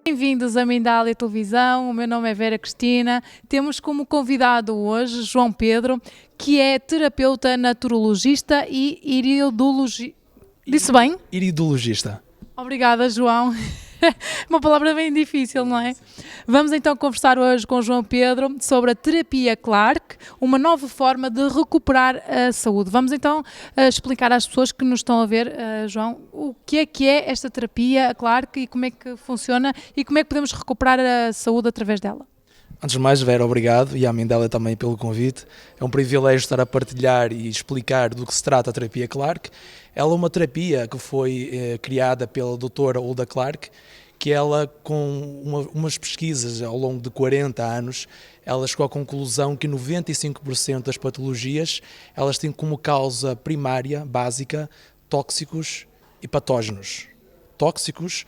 Bem-vindos a Mindália Televisão, o meu nome é Vera Cristina. Temos como convidado hoje João Pedro, que é terapeuta naturologista e iridologista. Disse bem? Iridologista. Obrigada, João. Uma palavra bem difícil, não é? Vamos então conversar hoje com João Pedro sobre a terapia Clark, uma nova forma de recuperar a saúde. Vamos então explicar às pessoas que nos estão a ver, João, o que é esta terapia Clark e como é que funciona e como é que podemos recuperar a saúde através dela. Antes de mais, Vera, obrigado, e à Mindália também pelo convite. É um privilégio estar a partilhar e explicar do que se trata a terapia Clark. Ela é uma terapia que foi criada pela doutora Hulda Clark, que ela, com umas pesquisas ao longo de 40 anos, ela chegou à conclusão que 95% das patologias elas têm como causa primária, básica, tóxicos e patógenos. Tóxicos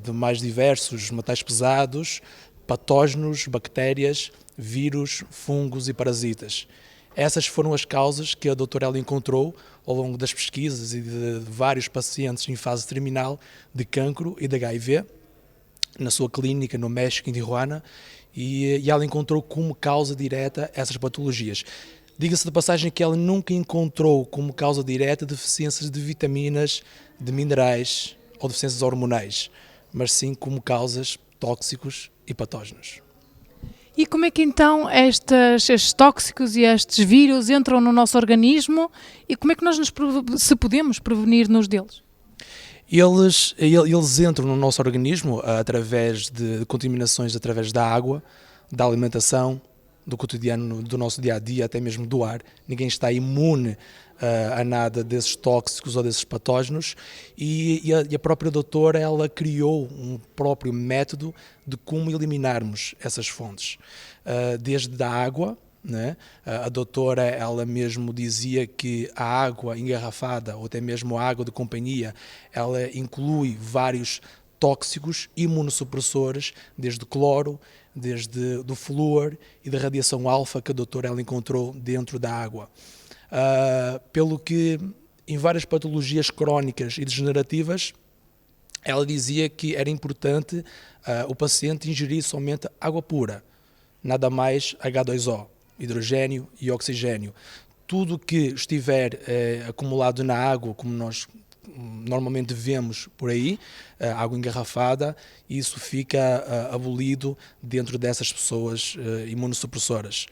de mais diversos metais pesados, patógenos, bactérias, vírus, fungos e parasitas. Essas foram as causas que a doutora ela encontrou ao longo das pesquisas e de vários pacientes em fase terminal de cancro e de HIV, na sua clínica no México, em Tijuana, e ela encontrou como causa direta essas patologias. Diga-se de passagem que ela nunca encontrou como causa direta deficiências de vitaminas, de minerais ou deficiências hormonais, mas sim como causas tóxicos e patógenos. E como é que então estes tóxicos e estes vírus entram no nosso organismo e como é que nós se podemos prevenir-nos deles? Eles entram no nosso organismo através de contaminações através da água, da alimentação, do cotidiano, do nosso dia-a-dia, até mesmo do ar. Ninguém está imune a nada desses tóxicos ou desses patógenos e a própria doutora ela criou um próprio método de como eliminarmos essas fontes. Desde a água, né? A doutora ela mesmo dizia que a água engarrafada ou até mesmo a água de companhia ela inclui vários tóxicos imunossupressores, desde cloro, desde do flúor e da radiação alfa que a doutora ela encontrou dentro da água. Pelo que em várias patologias crónicas e degenerativas ela dizia que era importante o paciente ingerir somente água pura, nada mais H2O, hidrogênio e oxigênio. Tudo que estiver acumulado na água, como nós normalmente vemos por aí, água engarrafada, isso fica abolido dentro dessas pessoas imunossupressoras.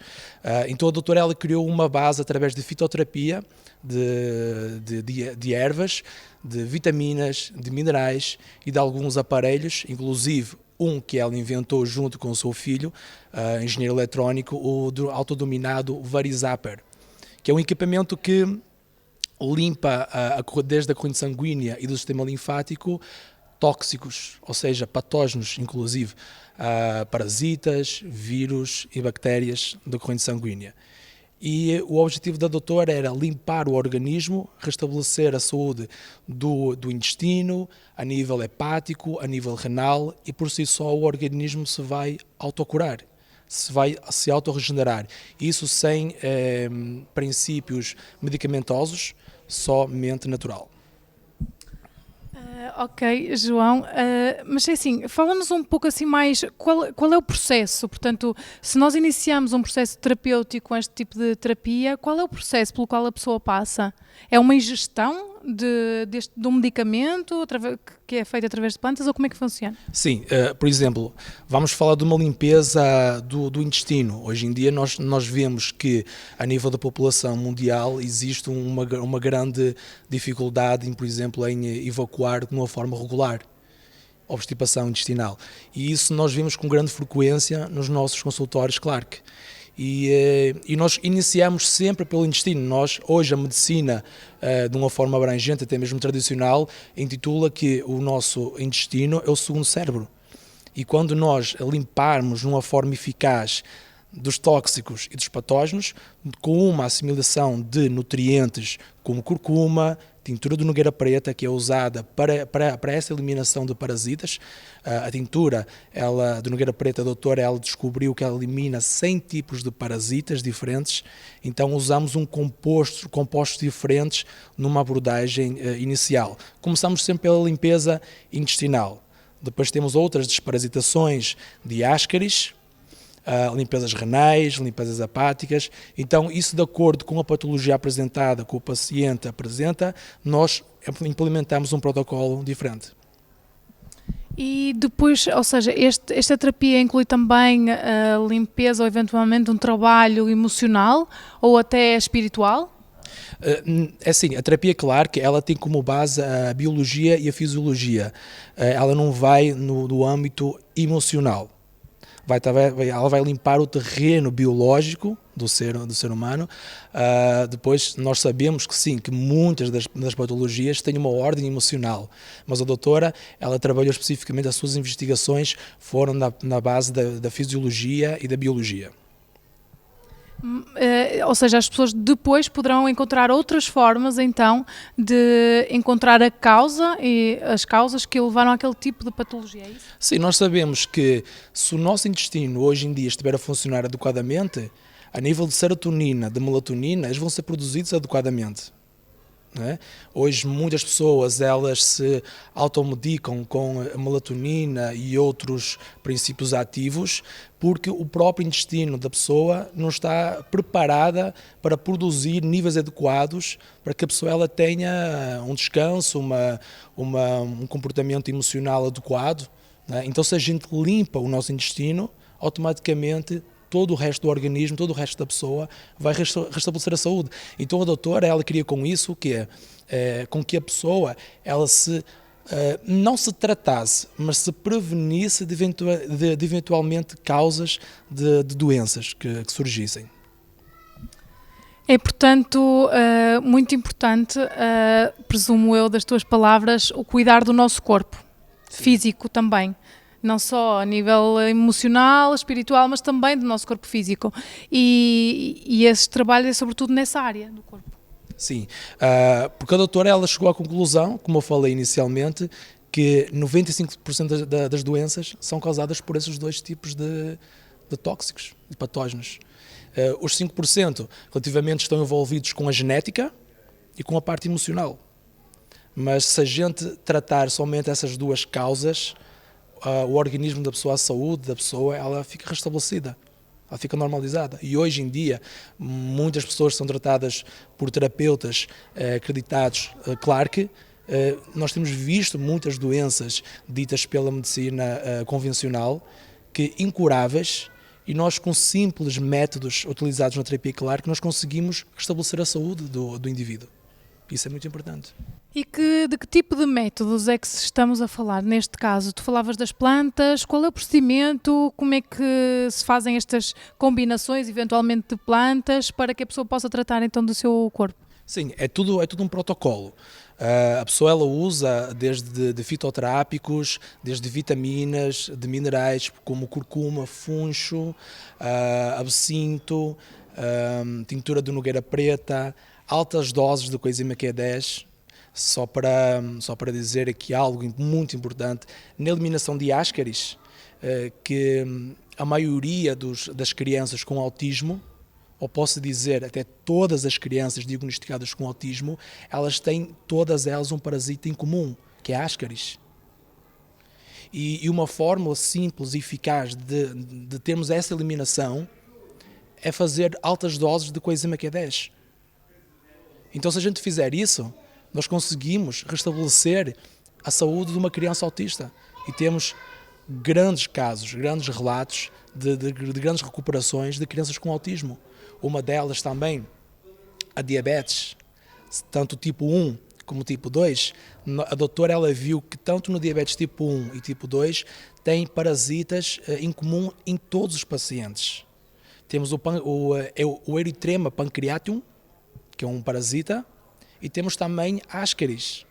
Então a doutora ela criou uma base através de fitoterapia, de ervas, de vitaminas, de minerais e de alguns aparelhos, inclusive um que ela inventou junto com o seu filho, engenheiro eletrónico, o autodominado Varizapper, que é um equipamento que limpa desde a corrente sanguínea e do sistema linfático tóxicos, ou seja, patógenos, inclusive parasitas, vírus e bactérias da corrente sanguínea. E o objetivo da doutora era limpar o organismo, restabelecer a saúde do intestino, a nível hepático, a nível renal, e por si só o organismo se vai autocurar, se vai se autorregenerar. Isso sem princípios medicamentosos, somente natural. Ok, João, mas assim, fala-nos um pouco assim mais, qual é o processo? Portanto, se nós iniciamos um processo terapêutico com este tipo de terapia, qual é o processo pelo qual a pessoa passa? É uma ingestão de um medicamento que é feito através de plantas ou como é que funciona? Sim, por exemplo, vamos falar de uma limpeza do intestino. Hoje em dia nós vemos que a nível da população mundial existe uma grande dificuldade, por exemplo, em evacuar de uma forma regular, obstipação intestinal. E isso nós vemos com grande frequência nos nossos consultórios Clark. E nós iniciamos sempre pelo intestino. Hoje a medicina, de uma forma abrangente, até mesmo tradicional, intitula que o nosso intestino é o segundo cérebro. E quando nós limparmos de uma forma eficaz dos tóxicos e dos patógenos, com uma assimilação de nutrientes como curcuma, tintura de nogueira preta, que é usada para essa eliminação de parasitas. A tintura de nogueira preta, a doutora, ela descobriu que ela elimina 100 tipos de parasitas diferentes, então usamos compostos diferentes numa abordagem inicial. Começamos sempre pela limpeza intestinal, depois temos outras desparasitações de Ascaris, limpezas renais, limpezas hepáticas. Então, isso de acordo com a patologia apresentada, que o paciente apresenta, nós implementamos um protocolo diferente. E depois, ou seja, esta terapia inclui também a limpeza ou eventualmente um trabalho emocional ou até espiritual? É assim, a terapia Clark, ela tem como base a biologia e a fisiologia. Ela não vai no âmbito emocional. Ela vai limpar o terreno biológico do ser humano. Depois nós sabemos que sim, que muitas das patologias têm uma ordem emocional, mas a doutora, ela trabalhou especificamente, as suas investigações foram na base da fisiologia e da biologia. Ou seja, as pessoas depois poderão encontrar outras formas, então, de encontrar a causa e as causas que levaram àquele tipo de patologia, é isso? Sim, nós sabemos que se o nosso intestino hoje em dia estiver a funcionar adequadamente, a nível de serotonina, de melatonina, eles vão ser produzidos adequadamente. Não é? Hoje muitas pessoas elas se automedicam com a melatonina e outros princípios ativos porque o próprio intestino da pessoa não está preparada para produzir níveis adequados para que a pessoa ela tenha um descanso, um comportamento emocional adequado. Não é? Então se a gente limpa o nosso intestino, automaticamente todo o resto do organismo, todo o resto da pessoa vai restabelecer a saúde. Então a doutora, ela queria com isso o quê? Com que a pessoa, ela não se tratasse, mas se prevenisse de eventualmente causas de doenças que surgissem. É, portanto, muito importante, presumo eu, das tuas palavras, o cuidar do nosso corpo, físico também. Não só a nível emocional, espiritual, mas também do nosso corpo físico. E esse trabalho é sobretudo nessa área do corpo. Sim, porque a doutora ela chegou à conclusão, como eu falei inicialmente, que 95% das doenças são causadas por esses dois tipos de tóxicos, de patógenos. Os 5% relativamente estão envolvidos com a genética e com a parte emocional. Mas se a gente tratar somente essas duas causas, o organismo da pessoa, a saúde da pessoa, ela fica restabelecida, ela fica normalizada. E hoje em dia, muitas pessoas são tratadas por terapeutas acreditados Clark. Nós temos visto muitas doenças ditas pela medicina convencional, que incuráveis, e nós com simples métodos utilizados na terapia Clark, nós conseguimos restabelecer a saúde do indivíduo. Isso é muito importante. E de que tipo de métodos é que estamos a falar neste caso? Tu falavas das plantas, qual é o procedimento, como é que se fazem estas combinações eventualmente de plantas para que a pessoa possa tratar então do seu corpo? Sim, é tudo um protocolo. A pessoa ela usa desde de fitoterápicos, desde vitaminas, de minerais como curcuma, funcho, absinto, tintura de nogueira preta, altas doses de coenzima Q10. Só para dizer aqui algo muito importante, na eliminação de Ascaris, que a maioria das crianças com autismo, ou posso dizer até todas as crianças diagnosticadas com autismo, elas têm todas elas um parasita em comum, que é Ascaris. E uma fórmula simples e eficaz de termos essa eliminação é fazer altas doses de coenzima Q10. Então se a gente fizer isso, nós conseguimos restabelecer a saúde de uma criança autista e temos grandes casos, grandes relatos de grandes recuperações de crianças com autismo. Uma delas também, a diabetes, tanto tipo 1 como tipo 2, a doutora ela viu que tanto no diabetes tipo 1 e tipo 2 tem parasitas em comum em todos os pacientes. Temos o Erythrema pancreatium, que é um parasita, e temos também Ascaris.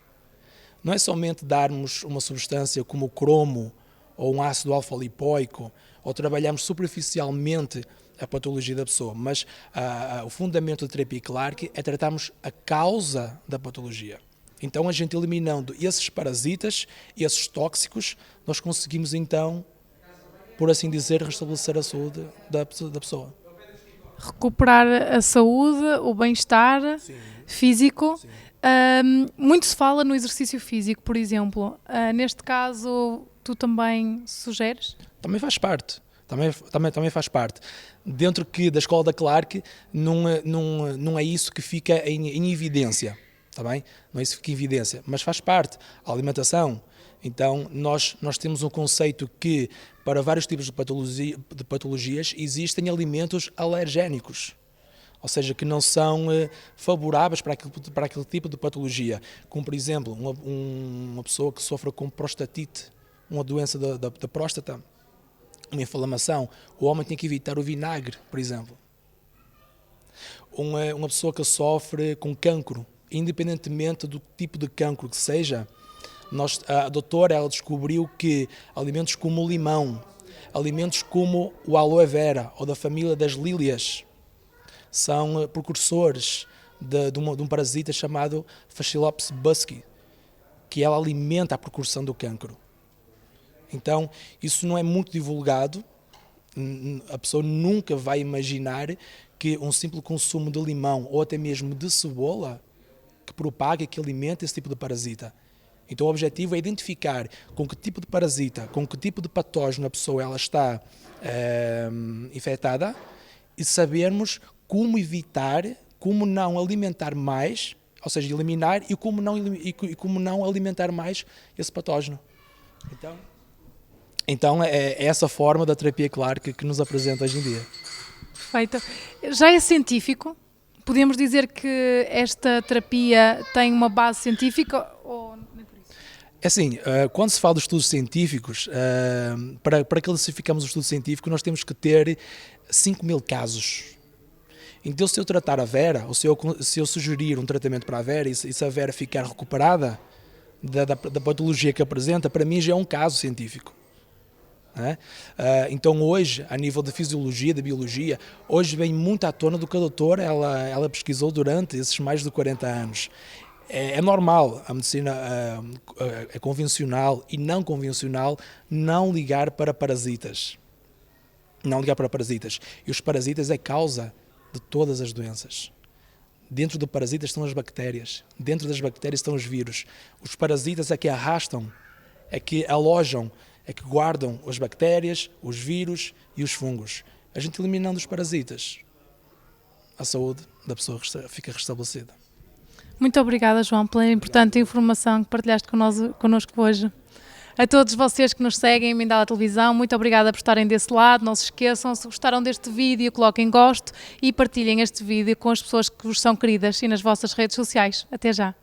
Não é somente darmos uma substância como o cromo ou um ácido alfa-lipoico, ou trabalharmos superficialmente a patologia da pessoa, mas o fundamento da terapia Clark é tratarmos a causa da patologia. Então, a gente eliminando esses parasitas, esses tóxicos, nós conseguimos então, por assim dizer, restabelecer a saúde da pessoa. Recuperar a saúde, o bem-estar físico. Sim. Muito se fala no exercício físico, por exemplo. Neste caso, tu também sugeres? Também faz parte. Também faz parte. Dentro da escola da Clark, não é isso que fica em evidência. Está bem? Não é isso que fica em evidência, mas faz parte. A alimentação. Então, nós temos um conceito que, para vários tipos de patologias, existem alimentos alergénicos. Ou seja, que não são favoráveis para aquele tipo de patologia. Como, por exemplo, uma pessoa que sofre com prostatite, uma doença da próstata, uma inflamação, o homem tem que evitar o vinagre, por exemplo. Uma pessoa que sofre com cancro, independentemente do tipo de cancro que seja, a doutora ela descobriu que alimentos como o limão, alimentos como o aloe vera ou da família das lílias são precursores de um parasita chamado Bacillopsis buski, que ela alimenta a precursão do cancro. Então, isso não é muito divulgado, a pessoa nunca vai imaginar que um simples consumo de limão ou até mesmo de cebola que propaga, que alimenta esse tipo de parasita. Então o objetivo é identificar com que tipo de parasita, com que tipo de patógeno a pessoa ela está infectada e sabermos como evitar, como não alimentar mais, ou seja, eliminar e como não alimentar mais esse patógeno. Então é essa forma da terapia Clark que nos apresenta hoje em dia. Perfeito. Já é científico? Podemos dizer que esta terapia tem uma base científica ou nem por isso? É assim, quando se fala de estudos científicos, para classificarmos o estudo científico, nós temos que ter 5.000 casos. Então, se eu tratar a Vera, ou se eu sugerir um tratamento para a Vera e se a Vera ficar recuperada da patologia que apresenta, para mim já é um caso científico. Então hoje, a nível de fisiologia, de biologia, hoje vem muito à tona do que a doutora ela pesquisou durante esses mais de 40 anos. É normal a medicina convencional e não convencional não ligar para parasitas. Não ligar para parasitas. E os parasitas é causa de todas as doenças. Dentro do parasitas estão as bactérias. Dentro das bactérias estão os vírus. Os parasitas é que arrastam, é que alojam, é que guardam as bactérias, os vírus e os fungos. A gente eliminando os parasitas, a saúde da pessoa fica restabelecida. Muito obrigada, João, pela importante informação que partilhaste connosco hoje. A todos vocês que nos seguem em Mindala Televisão, muito obrigada por estarem desse lado. Não se esqueçam, se gostaram deste vídeo, coloquem gosto e partilhem este vídeo com as pessoas que vos são queridas e nas vossas redes sociais. Até já!